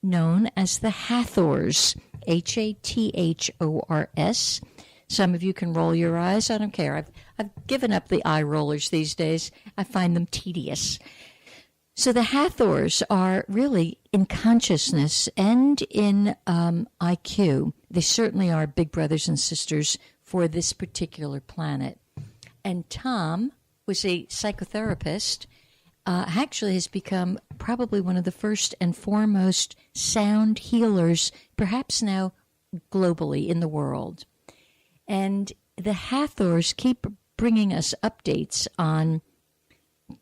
known as the Hathors, Hathors. Some of you can roll your eyes. I don't care. I've given up the eye rollers these days. I find them tedious. So the Hathors are really in consciousness and in IQ. They certainly are big brothers and sisters for this particular planet. And Tom was a psychotherapist, actually has become probably one of the first and foremost sound healers, perhaps now globally in the world. And the Hathors keep bringing us updates on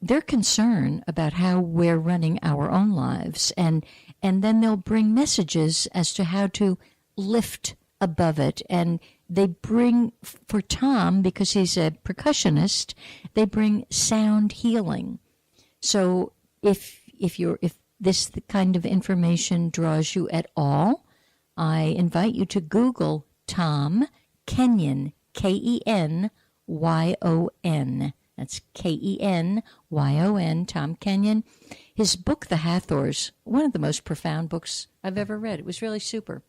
their concern about how we're running our own lives. And then they'll bring messages as to how to lift above it. And they bring, for Tom, because he's a percussionist, they bring sound healing. So if this kind of information draws you at all, I invite you to Google Tom Kenyon, Kenyon. That's Kenyon, Tom Kenyon. His book, The Hathors, one of the most profound books I've ever read. It was really super.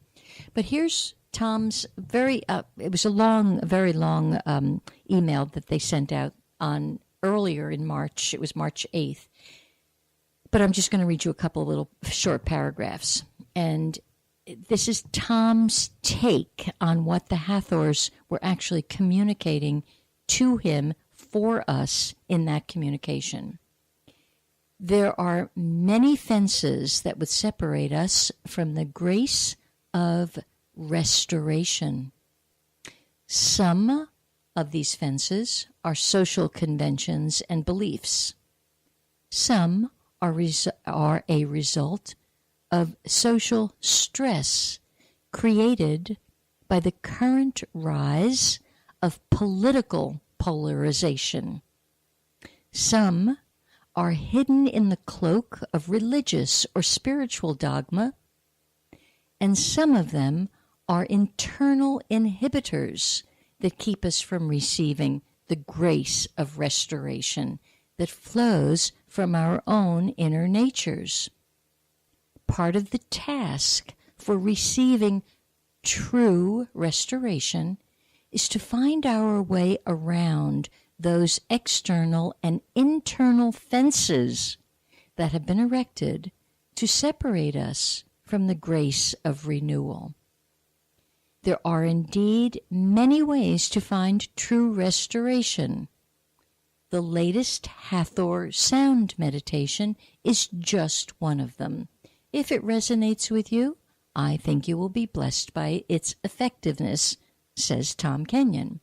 But here's Tom's it was a very long email that they sent out on earlier in March. It was March 8th. But I'm just going to read you a couple of little short paragraphs. And this is Tom's take on what the Hathors were actually communicating to him for us in that communication. There are many fences that would separate us from the grace of restoration. Some of these fences are social conventions and beliefs. Some are a result of social stress created by the current rise of political polarization. Some are hidden in the cloak of religious or spiritual dogma, and some of them are internal inhibitors that keep us from receiving the grace of restoration that flows from our own inner natures. Part of the task for receiving true restoration is to find our way around those external and internal fences that have been erected to separate us from the grace of renewal. There are indeed many ways to find true restoration. The latest Hathor sound meditation is just one of them. If it resonates with you, I think you will be blessed by its effectiveness, says Tom Kenyon.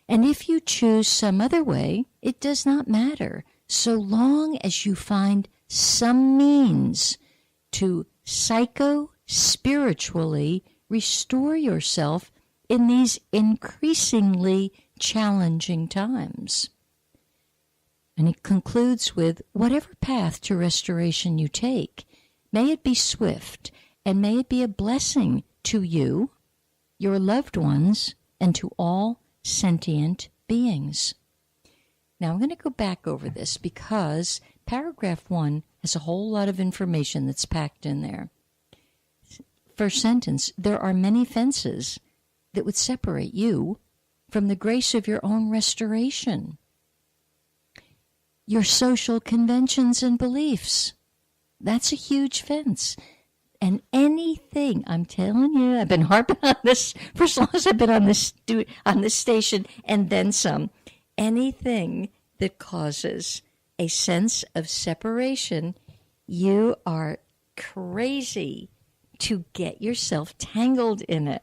And if you choose some other way, it does not matter, so long as you find some means to psycho-spiritually restore yourself in these increasingly challenging times. And it concludes with, whatever path to restoration you take, may it be swift, and may it be a blessing to you, your loved ones, and to all sentient beings. Now I'm going to go back over this because paragraph 1 has a whole lot of information that's packed in there. First sentence, there are many fences that would separate you from the grace of your own restoration. Your social conventions and beliefs, that's a huge fence. And anything, I'm telling you, I've been harping on this for as long as I've been on this station, and then some. Anything that causes a sense of separation, you are crazy to get yourself tangled in it.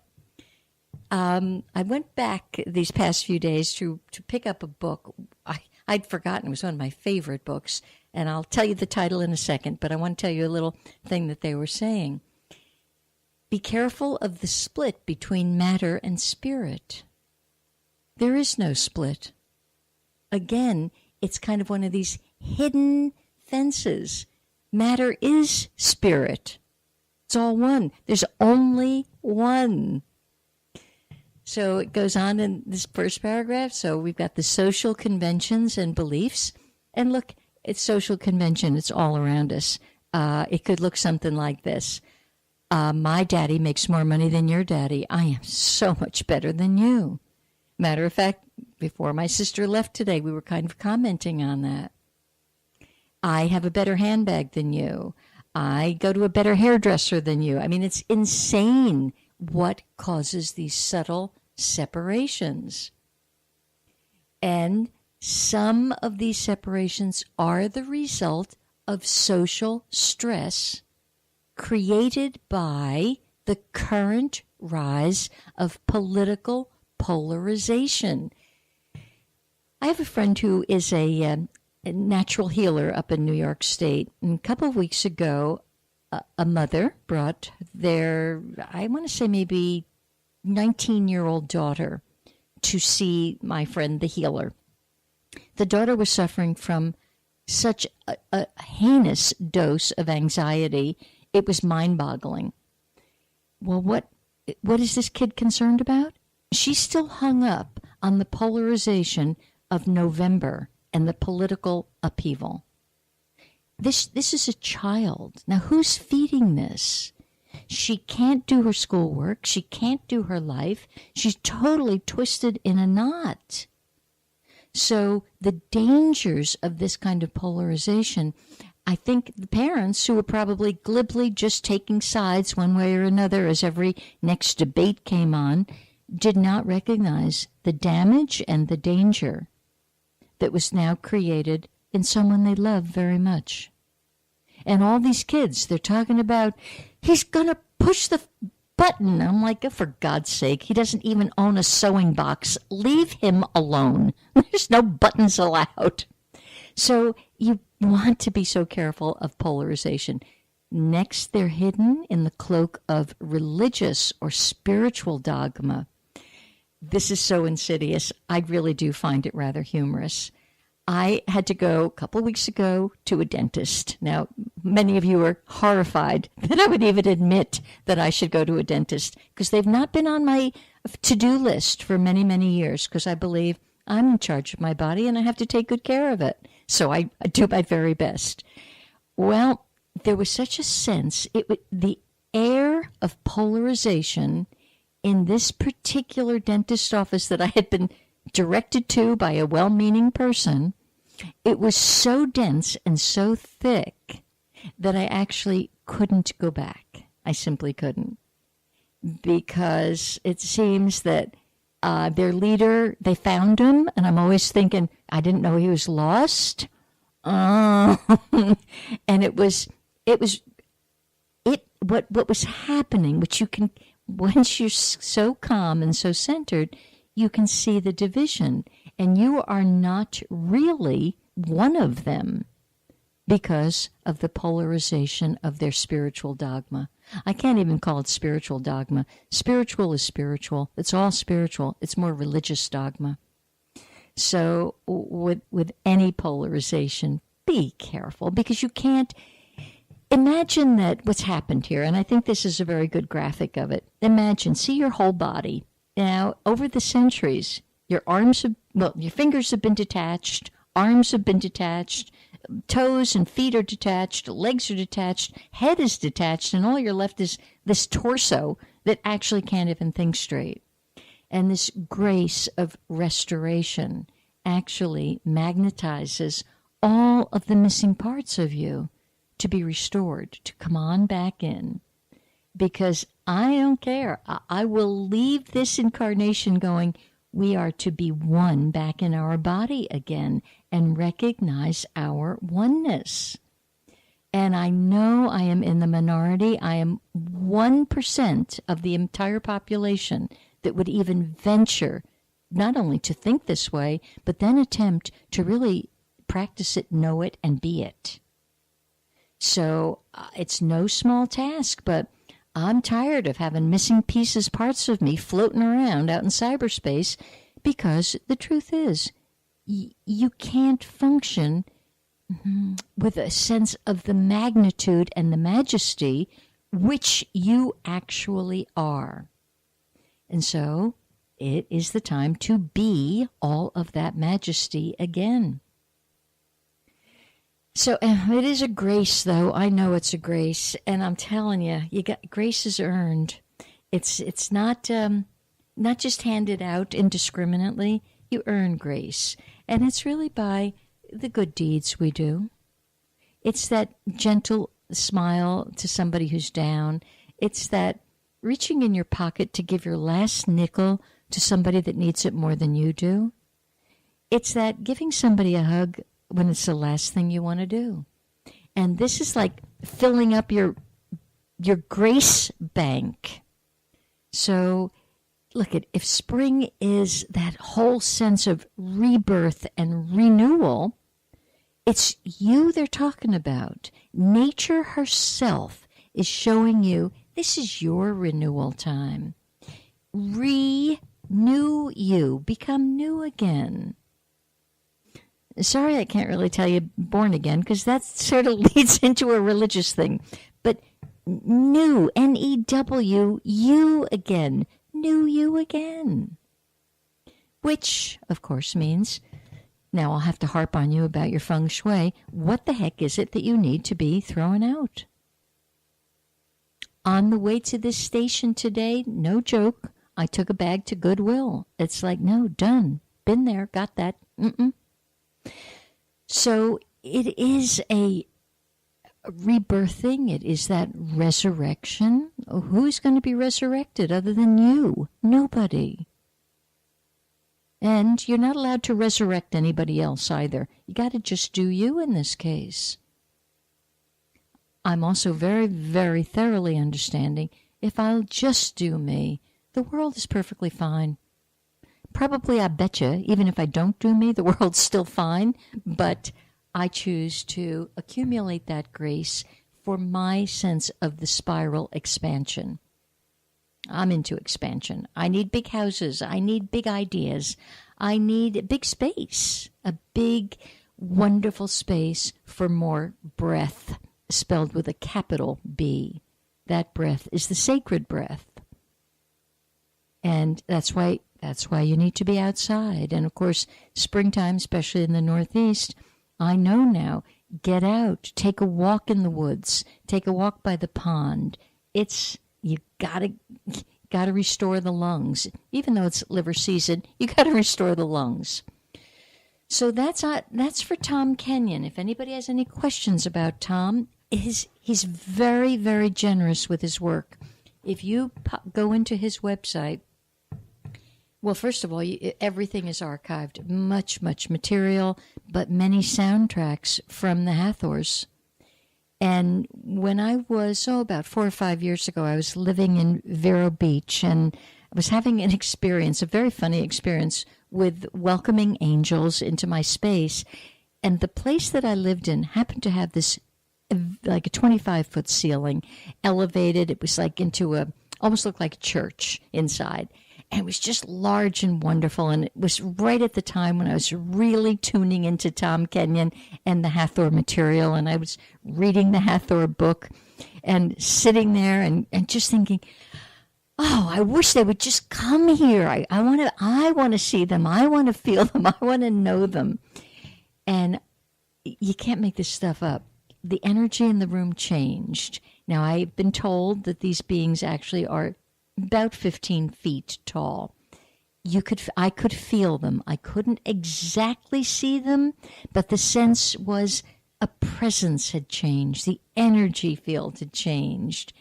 I went back these past few days to pick up a book. I'd forgotten. It was one of my favorite books, and I'll tell you the title in a second, but I want to tell you a little thing that they were saying. Be careful of the split between matter and spirit. There is no split. Again, it's kind of one of these hidden fences. Matter is spirit. It's all one. There's only one. So it goes on in this first paragraph. So we've got the social conventions and beliefs. And look, it's social convention. It's all around us. It could look something like this. My daddy makes more money than your daddy. I am so much better than you. Matter of fact, before my sister left today, we were kind of commenting on that. I have a better handbag than you. I go to a better hairdresser than you. I mean, it's insane what causes these subtle separations. And some of these separations are the result of social stress created by the current rise of political polarization. I have a friend who is a natural healer up in New York State. And a couple of weeks ago, a mother brought their, I want to say maybe 19-year-old daughter to see my friend, the healer. The daughter was suffering from such a heinous dose of anxiety. It was mind-boggling. Well, what is this kid concerned about? She's still hung up on the polarization of November and the political upheaval. This is a child. Now, who's feeding this? She can't do her schoolwork. She can't do her life. She's totally twisted in a knot. So the dangers of this kind of polarization, I think the parents who were probably glibly just taking sides one way or another as every next debate came on, did not recognize the damage and the danger that was now created in someone they love very much. And all these kids, they're talking about, he's going to push the button. I'm like, oh, for God's sake, he doesn't even own a sewing box. Leave him alone. There's no buttons allowed. So you want to be so careful of polarization. Next, they're hidden in the cloak of religious or spiritual dogma. This is so insidious. I really do find it rather humorous. I had to go a couple of weeks ago to a dentist. Now, many of you are horrified that I would even admit that I should go to a dentist because they've not been on my to-do list for many, many years because I believe I'm in charge of my body and I have to take good care of it. So I do my very best. Well, there was such a sense, the air of polarization in this particular dentist office that I had been directed to by a well-meaning person. It was so dense and so thick that I actually couldn't go back. I simply couldn't. Because it seems that their leader, they found him, and I'm always thinking, I didn't know he was lost. And what was happening, which you can, once you're so calm and so centered, you can see the division, and you are not really one of them because of the polarization of their spiritual dogma. I can't even call it spiritual dogma. Spiritual is spiritual. It's all spiritual. It's more religious dogma. So with any polarization, be careful because you can't imagine that what's happened here, and I think this is a very good graphic of it. Imagine, see your whole body. Now, over the centuries, your fingers have been detached, arms have been detached, toes and feet are detached, legs are detached, head is detached, and all you're left is this torso that actually can't even think straight. And this grace of restoration actually magnetizes all of the missing parts of you to be restored, to come on back in. Because I don't care. I will leave this incarnation going, we are to be one back in our body again and recognize our oneness. And I know I am in the minority. I am 1% of the entire population that would even venture not only to think this way, but then attempt to really practice it, know it, and be it. So it's no small task, but I'm tired of having missing pieces, parts of me floating around out in cyberspace because the truth is you can't function with a sense of the magnitude and the majesty which you actually are. And so it is the time to be all of that majesty again. So it is a grace, though. I know it's a grace, and I'm telling you, grace is earned. It's not just handed out indiscriminately. You earn grace, and it's really by the good deeds we do. It's that gentle smile to somebody who's down. It's that reaching in your pocket to give your last nickel to somebody that needs it more than you do. It's that giving somebody a hug when it's the last thing you want to do. And this is like filling up your grace bank. So look at, if spring is that whole sense of rebirth and renewal, it's you they're talking about. Nature herself is showing you this is your renewal time. Renew you, become new again. Sorry, I can't really tell you born again, because that sort of leads into a religious thing. But new, N-E-W, you again, new you again. Which, of course, means, now I'll have to harp on you about your feng shui. What the heck is it that you need to be throwing out? On the way to this station today, no joke, I took a bag to Goodwill. It's like, no, done. Been there, got that. So it is a rebirthing. It is that resurrection. Who's going to be resurrected other than you? Nobody. And you're not allowed to resurrect anybody else either. You got to just do you in this case. I'm also very, very thoroughly understanding if I'll just do me, the world is perfectly fine. Probably, I bet you, even if I don't do me, the world's still fine. But I choose to accumulate that grace for my sense of the spiral expansion. I'm into expansion. I need big houses. I need big ideas. I need a big space, a big, wonderful space for more breath, spelled with a capital B. That breath is the sacred breath. And that's why you need to be outside. And of course, springtime, especially in the Northeast, I know now, get out, take a walk in the woods, take a walk by the pond. You gotta restore the lungs. Even though it's liver season, you gotta restore the lungs. So that's for Tom Kenyon. If anybody has any questions about Tom, he's very, very generous with his work. If you go into his website, well, first of all, everything is archived, much material, but many soundtracks from the Hathors. And when I was, about 4 or 5 years ago, I was living in Vero Beach, and I was having an experience, a very funny experience, with welcoming angels into my space. And the place that I lived in happened to have this, like a 25-foot ceiling, elevated. It was like almost looked like a church inside. And it was just large and wonderful. And it was right at the time when I was really tuning into Tom Kenyon and the Hathor material. And I was reading the Hathor book and sitting there and just thinking, oh, I wish they would just come here. I want to see them. I want to feel them. I want to know them. And you can't make this stuff up. The energy in the room changed. Now, I've been told that these beings actually are about 15 feet tall. I could feel them. I couldn't exactly see them, but the sense was a presence had changed. The energy field had changed.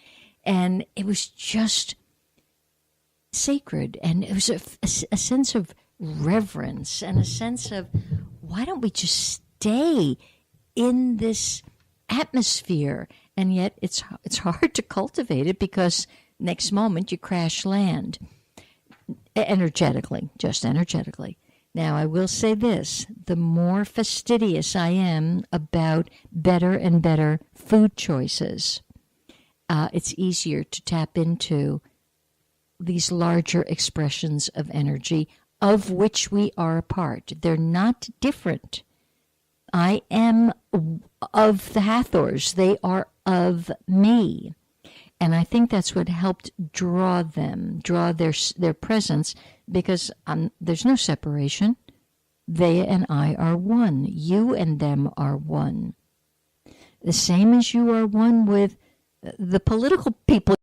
And it was just sacred. And it was a sense of reverence and a sense of, why don't we just stay in this atmosphere? And yet it's hard to cultivate it, because next moment you crash land energetically. Now, I will say this, the more fastidious I am about better and better food choices, it's easier to tap into these larger expressions of energy of which we are a part. They're not different. I am of the Hathors. They are of me. And I think that's what helped draw their presence, because there's no separation. They and I are one. You and them are one. the same as you are one with the political people